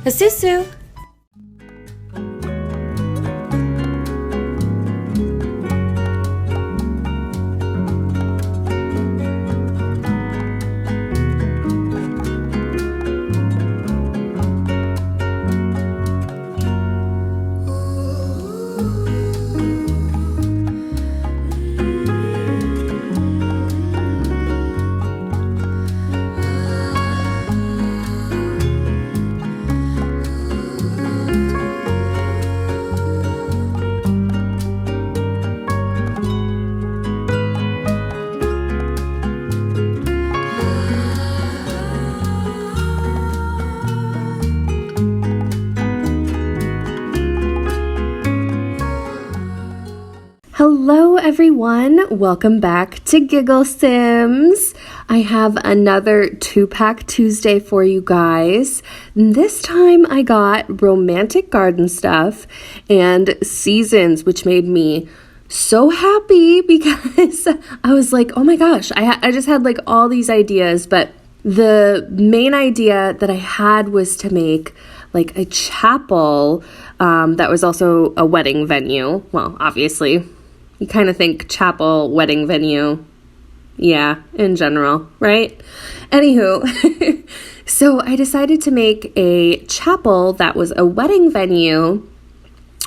A susu. Hello everyone, welcome back to Giggle Sims. I have another 2-pack Tuesday for you guys. This time I got romantic garden stuff and seasons, which made me so happy because I was like, oh my gosh, I just had like all these ideas, but the main idea that I had was to make like a chapel that was also a wedding venue. Well, obviously. You kind of think chapel, wedding venue, yeah, in general, right? Anywho, so I decided to make a chapel that was a wedding venue,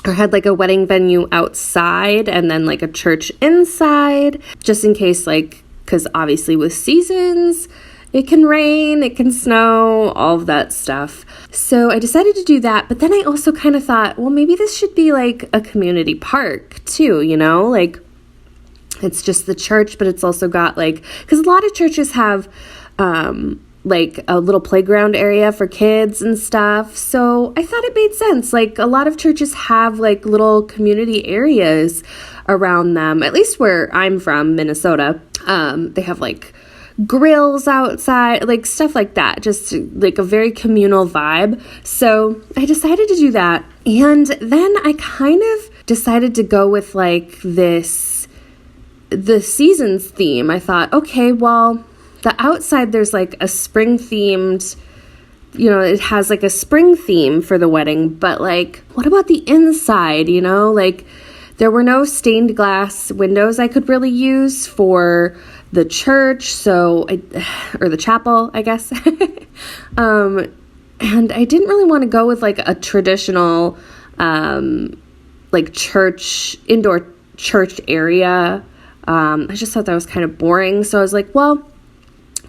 or had like a wedding venue outside and then like a church inside, just in case, like, because obviously with seasons, it can rain, it can snow, all of that stuff. So I decided to do that, but then I also kind of thought, well, maybe this should be like a community park too, you know? Like, it's just the church, but it's also got like, because a lot of churches have like a little playground area for kids and stuff. So I thought it made sense. Like a lot of churches have like little community areas around them, at least where I'm from, Minnesota. They have like grills outside, like stuff like that, just like a very communal vibe. So I decided to do that. And then I kind of decided to go with like the seasons theme. I thought, okay, well, the outside, there's like a spring themed, you know, it has like a spring theme for the wedding, but like, what about the inside, you know, like there were no stained glass windows I could really use for the church, or the chapel, I guess. And I didn't really want to go with like a traditional, like indoor church area. I just thought that was kind of boring. So I was like, well,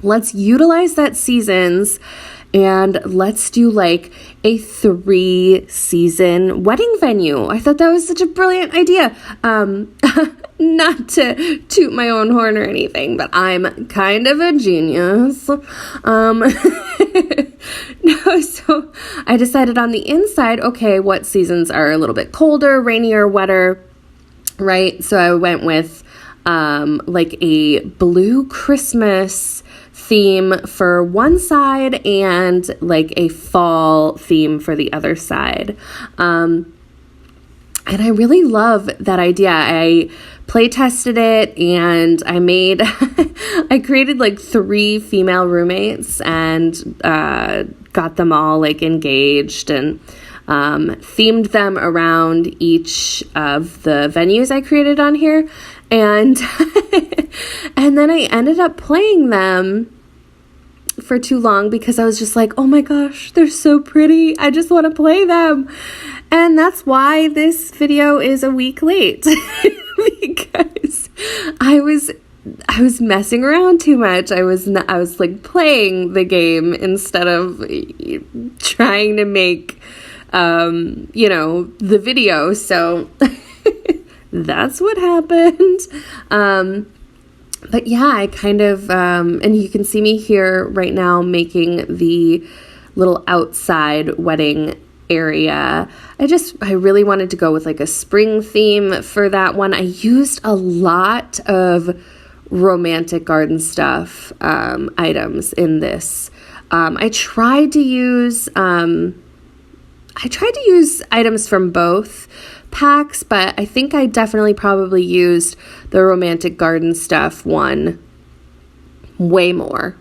let's utilize that seasons and let's do like a 3-season wedding venue. I thought that was such a brilliant idea. Not to toot my own horn or anything, but I'm kind of a genius. No, so I decided on the inside, okay, what seasons are a little bit colder, rainier, wetter, right? So I went with like a blue Christmas theme for one side and like a fall theme for the other side. And I really love that idea. I play tested it and I created like 3 female roommates and got them all like engaged and themed them around each of the venues I created on here. And and then I ended up playing them for too long because I was just like, oh my gosh, they're so pretty. I just want to play them. And that's why this video is a week late because I was messing around too much. I was like playing the game instead of trying to make the video. So that's what happened. But yeah, I kind of, and you can see me here right now making the little outside wedding area. I really wanted to go with like a spring theme for that one. I used a lot of romantic garden stuff, items in this. I tried to use items from both packs, but I think I definitely probably used the romantic garden stuff one way more.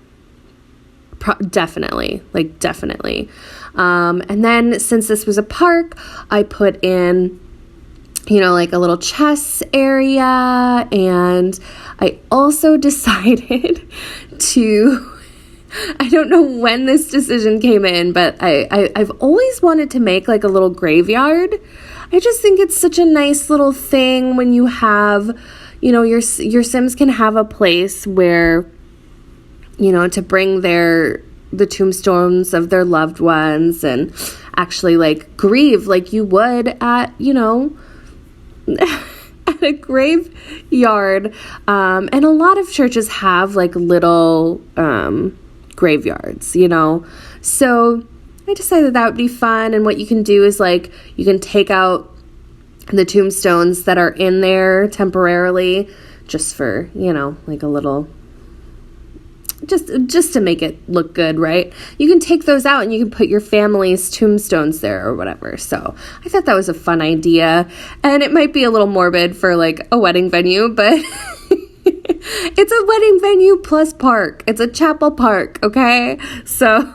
Definitely, like definitely. And then since this was a park, I put in, like a little chess area, and I also decided to, I don't know when this decision came in, but I've always wanted to make like a little graveyard. I just think it's such a nice little thing when you have, your Sims can have a place where, to bring the tombstones of their loved ones and actually like grieve like you would at, at a graveyard. And a lot of churches have like little graveyards, So I decided that would be fun. And what you can do is like you can take out the tombstones that are in there temporarily just for, like a little, just to make it look good, right? You can take those out and you can put your family's tombstones there or whatever. So I thought that was a fun idea, and it might be a little morbid for like a wedding venue, but it's a wedding venue plus park. It's a chapel park, okay? So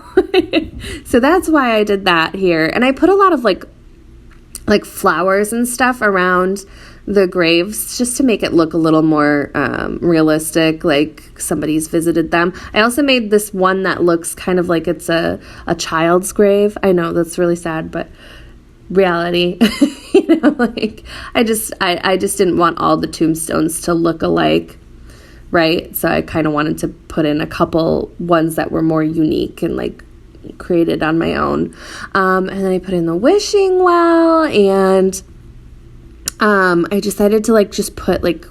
so that's why I did that here. And I put a lot of like flowers and stuff around the graves just to make it look a little more realistic, like somebody's visited them. I also made this one that looks kind of like it's a child's grave. I know that's really sad, but reality, like I just didn't want all the tombstones to look alike, right? So I kind of wanted to put in a couple ones that were more unique and like created on my own. And then I put in the wishing well, and I decided to like just put like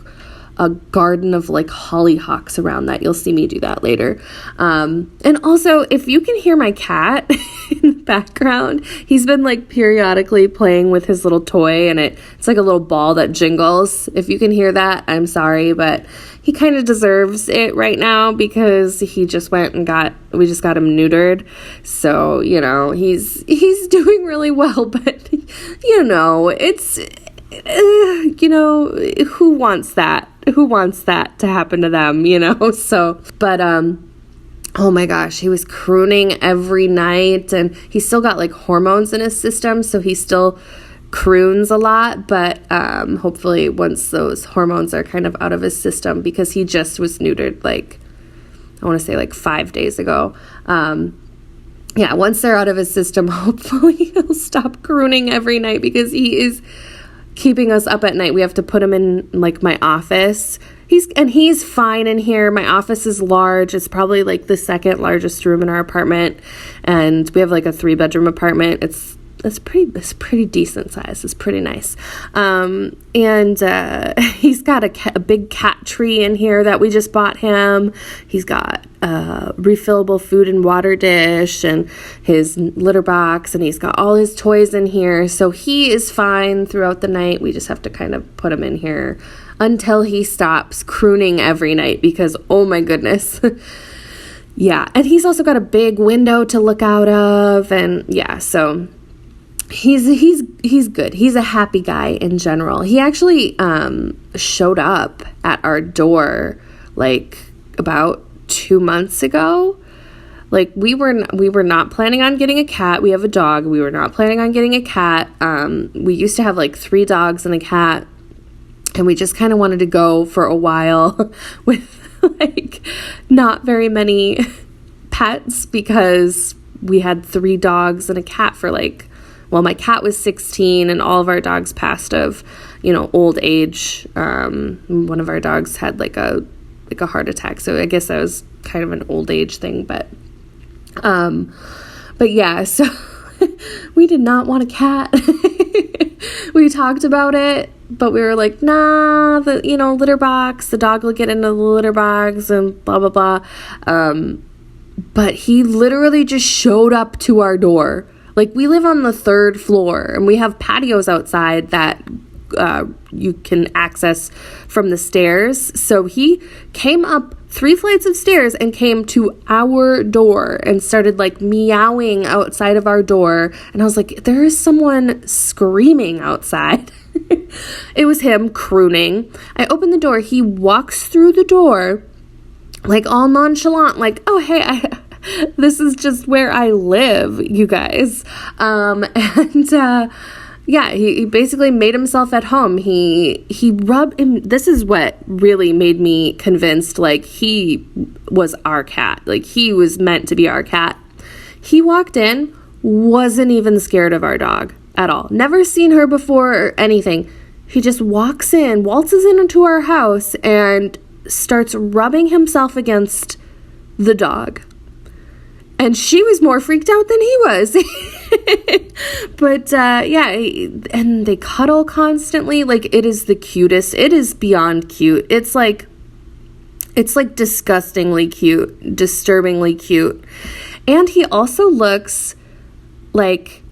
a garden of like hollyhocks around that. You'll see me do that later. And also, if you can hear my cat in the background, he's been like periodically playing with his little toy, and it's like a little ball that jingles. If you can hear that, I'm sorry, but he kind of deserves it right now because he just went and we just got him neutered. So, he's doing really well, but it's, who wants that? Who wants that to happen to them, So, but, oh my gosh, he was crooning every night, and he's still got like hormones in his system, so he still croons a lot, but hopefully once those hormones are kind of out of his system, because he just was neutered like, I want to say like 5 days ago. Once they're out of his system, hopefully he'll stop crooning every night, because he is keeping us up at night. We have to put him in like my office. He's fine in here. My office is large. It's probably like the second largest room in our apartment, and we have like a 3-bedroom apartment. It's pretty decent size. It's pretty nice. And he's got a big cat tree in here that we just bought him. He's got a refillable food and water dish and his litter box, and he's got all his toys in here. So he is fine throughout the night. We just have to kind of put him in here until he stops crooning every night, because oh my goodness. Yeah. And he's also got a big window to look out of, and so he's good. He's a happy guy in general. He actually showed up at our door like about 2 months ago. Like we were not planning on getting a cat. We have a dog. We were not planning on getting a cat. We used to have like 3 dogs and a cat, and we just kind of wanted to go for a while with like not very many pets, because we had 3 dogs and a cat for like, well, my cat was 16 and all of our dogs passed of, old age. One of our dogs had like a heart attack. So I guess that was kind of an old age thing, but yeah, so we did not want a cat. We talked about it, but we were like, nah, litter box, the dog will get into the litter box and blah, blah, blah. But he literally just showed up to our door. Like, we live on the 3rd floor, and we have patios outside that you can access from the stairs. So he came up 3 flights of stairs and came to our door and started like meowing outside of our door. And I was like, there is someone screaming outside. It was him crooning. I opened the door. He walks through the door like all nonchalant, like, oh, hey, This is just where I live, you guys. Yeah, he basically made himself at home. He rubbed him. This is what really made me convinced, like, he was our cat. Like, he was meant to be our cat. He walked in, wasn't even scared of our dog at all. Never seen her before or anything. He just walks in, waltzes into our house, and starts rubbing himself against the dog. And she was more freaked out than he was. But yeah, and they cuddle constantly. Like, it is the cutest. It is beyond cute. It's like disgustingly cute, disturbingly cute. And he also looks like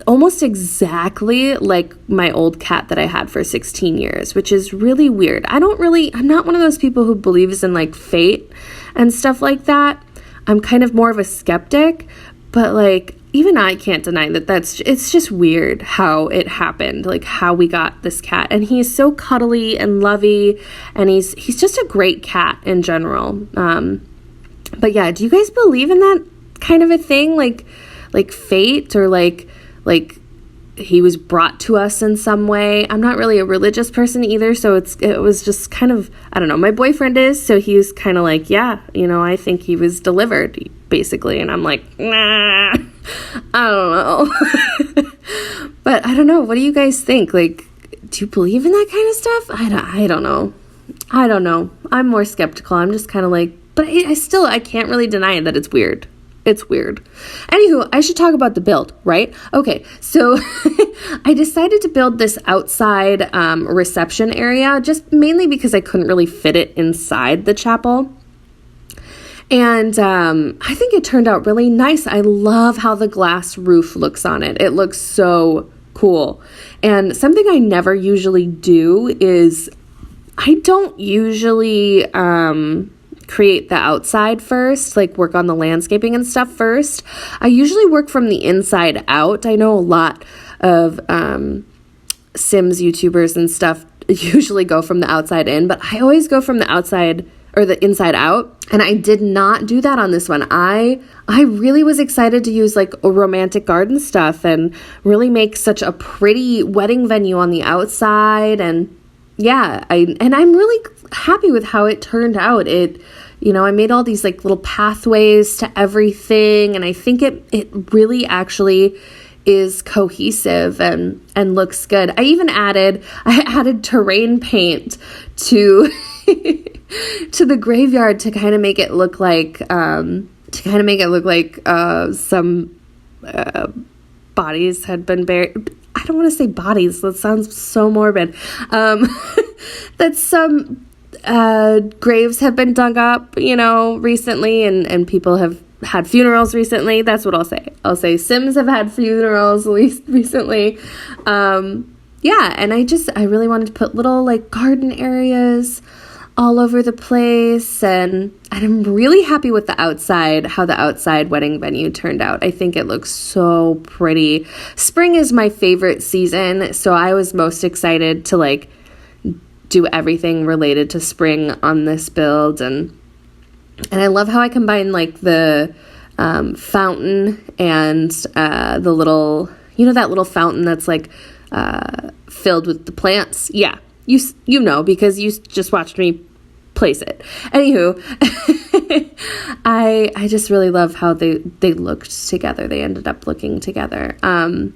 almost exactly like my old cat that I had for 16 years, which is really weird. I'm not one of those people who believes in like fate and stuff like that. I'm kind of more of a skeptic, but like, even I can't deny that it's just weird how it happened, like how we got this cat. And he's so cuddly and lovey, and he's just a great cat in general. But yeah, do you guys believe in that kind of a thing? Like fate, or like he was brought to us in some way? I'm not really a religious person either, so it was just kind of, I don't know. My boyfriend is, so he's kind of like, yeah, I think he was delivered, basically. And I'm like, nah, I don't know. But I don't know. What do you guys think? Like, do you believe in that kind of stuff? I don't know. I'm more skeptical. I'm just kind of like, but I can't really deny that it's weird. It's weird. Anywho, I should talk about the build, right? Okay, so I decided to build this outside reception area, just mainly because I couldn't really fit it inside the chapel. And I think it turned out really nice. I love how the glass roof looks on it. It looks so cool. And something I never usually do is I don't usually create the outside first, like work on the landscaping and stuff first. I usually work from the inside out. I know a lot of Sims YouTubers and stuff usually go from the outside in, but I always go from the outside or the inside out. And I did not do that on this one. I really was excited to use like a romantic garden stuff and really make such a pretty wedding venue on the outside. And yeah, I'm really happy with how it turned out. I made all these like little pathways to everything, and I think it really actually is cohesive and looks good. I added terrain paint to to the graveyard to kind of make it look like some bodies had been buried. I don't want to say bodies. That sounds so morbid. That some graves have been dug up, recently, and people have had funerals recently. That's what I'll say. I'll say Sims have had funerals at least recently. Yeah, and I really wanted to put little like garden areas all over the place, and I'm really happy with how the outside wedding venue turned out. I think it looks so pretty. Spring is my favorite season, so I was most excited to like do everything related to spring on this build, and I love how I combine like the fountain and the little, that little fountain that's like filled with the plants. Yeah, you know, because you just watched me place it. Anywho, I just really love how they looked together. They ended up looking together. And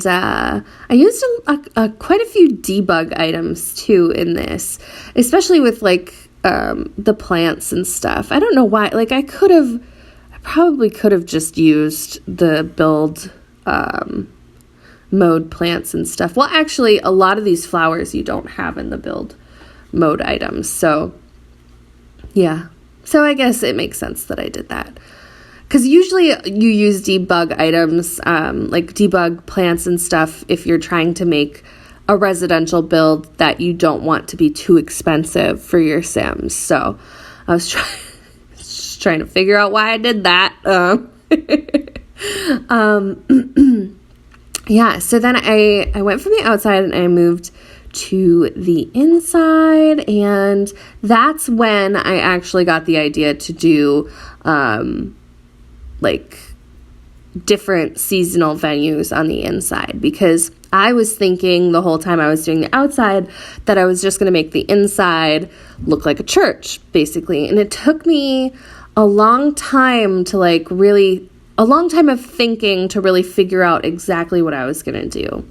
I used quite a few debug items too in this, especially with like the plants and stuff. I don't know why. Like I probably could have just used the build mode plants and stuff. Well, actually, a lot of these flowers you don't have in the build mode items. So yeah. So I guess it makes sense that I did that. Because usually you use debug items, like debug plants and stuff, if you're trying to make a residential build that you don't want to be too expensive for your Sims. So I was trying to figure out why I did that. Yeah, so then I went from the outside and I moved to the inside, and that's when I actually got the idea to do like different seasonal venues on the inside, because I was thinking the whole time I was doing the outside that I was just going to make the inside look like a church, basically. And it took me a long time to a long time of thinking to really figure out exactly what I was going to do.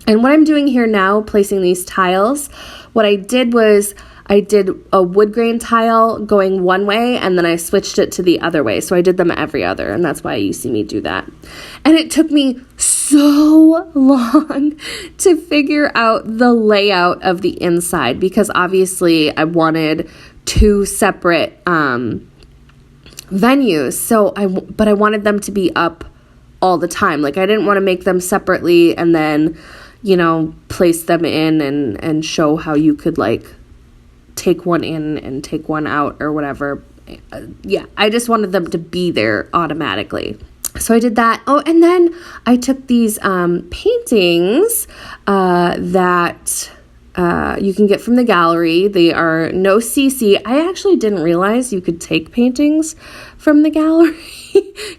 And what I'm doing here now, placing these tiles, what I did was I did a wood grain tile going one way, and then I switched it to the other way. So I did them every other, and that's why you see me do that. And it took me so long to figure out the layout of the inside, because obviously I wanted two separate venues. But I wanted them to be up all the time. Like, I didn't want to make them separately and then, place them in and show how you could take one in and take one out or whatever. I just wanted them to be there automatically. So I did that. Oh, and then I took these paintings that you can get from the gallery. They are no CC. I actually didn't realize you could take paintings from the gallery,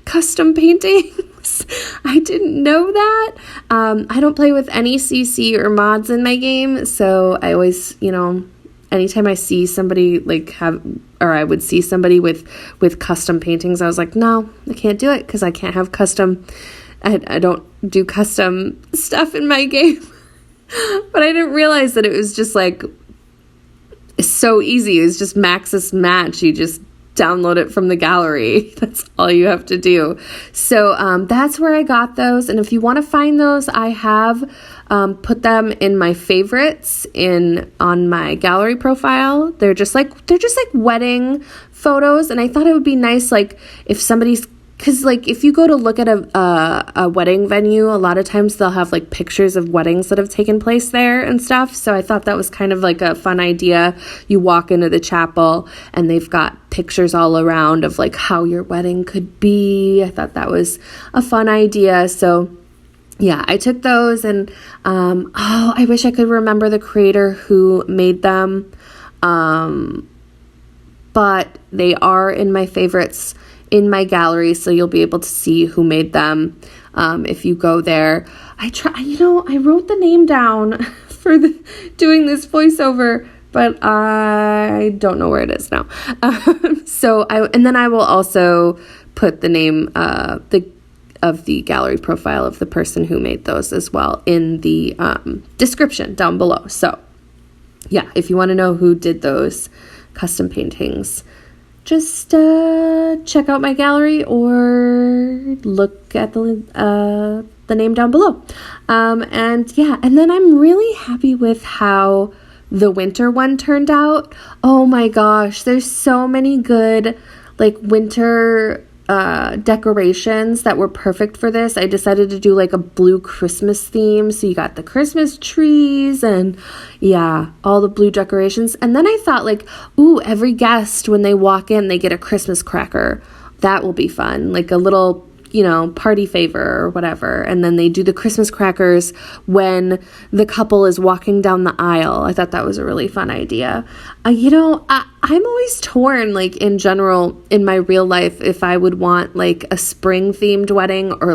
custom paintings. I didn't know that. I don't play with any CC or mods in my game, so I always, anytime I see somebody I would see somebody with custom paintings, I was like, no, I can't do it because I can't have custom. I don't do custom stuff in my game. But I didn't realize that it was just so easy. It was just Maxis Match. You just download it from the gallery. That's all you have to do. So that's where I got those. And if you want to find those, I have put them in my favorites on my gallery profile. They're just like wedding photos. And I thought it would be nice, if somebody's, because if you go to look at a wedding venue, a lot of times they'll have pictures of weddings that have taken place there and stuff. So I thought that was kind of a fun idea. You walk into the chapel and they've got pictures all around of how your wedding could be. I thought that was a fun idea. So yeah, I took those, and I wish I could remember the creator who made them. But they are in my favorites in my gallery, so you'll be able to see who made them if you go there. I wrote the name down for doing this voiceover, but I don't know where it is now. And then I will also put the name of the gallery profile of the person who made those as well in the description down below. So yeah, if you want to know who did those custom paintings, just check out my gallery or look at the name down below. And then I'm really happy with how the winter one turned out. Oh my gosh, there's so many good winter decorations that were perfect for this. I decided to do a blue Christmas theme. So you got the Christmas trees and all the blue decorations. And then I thought every guest, when they walk in, they get a Christmas cracker. That will be fun. A little, party favor or whatever. And then they do the Christmas crackers when the couple is walking down the aisle. I thought that was a really fun idea. I'm always torn, in general, in my real life, if I would want a spring themed wedding or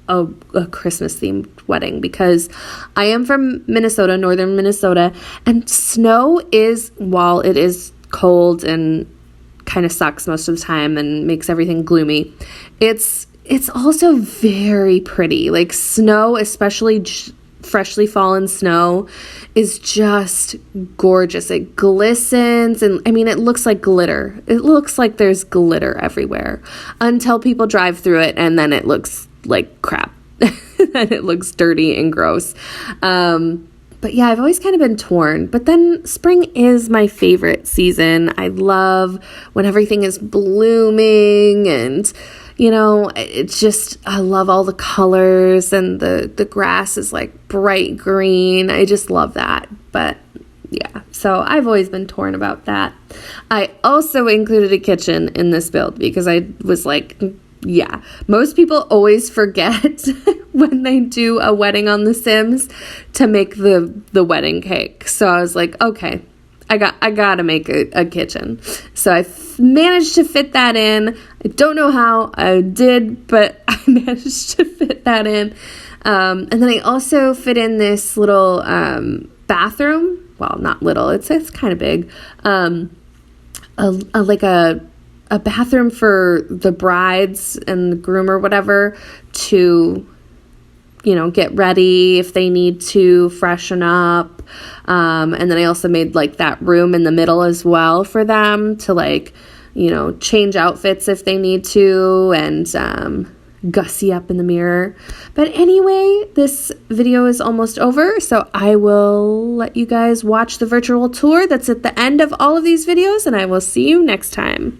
a Christmas themed wedding, because I am from Minnesota, northern Minnesota, and snow is, while it is cold and kind of sucks most of the time and makes everything gloomy, it's also very pretty. Snow, especially freshly fallen snow, is just gorgeous. It glistens, and it looks like glitter. It looks like there's glitter everywhere until people drive through it, and then it looks like crap. And it looks dirty and gross. But yeah, I've always kind of been torn. But then spring is my favorite season. I love when everything is blooming, and it's just, I love all the colors, and the grass is bright green. I just love that. But yeah, so I've always been torn about that. I also included a kitchen in this build because I was yeah, most people always forget when they do a wedding on The Sims to make the wedding cake. So I was like, okay, I gotta make a kitchen. So I managed to fit that in. I don't know how I did, but I managed to fit that in. And then I also fit in this little bathroom. Well, not little. It's kind of big. Like a bathroom for the brides and the groom or whatever to, get ready if they need to freshen up. And then I also made like that room in the middle as well for them to like, change outfits if they need to and gussy up in the mirror. But anyway, this video is almost over, so I will let you guys watch the virtual tour that's at the end of all of these videos, and I will see you next time.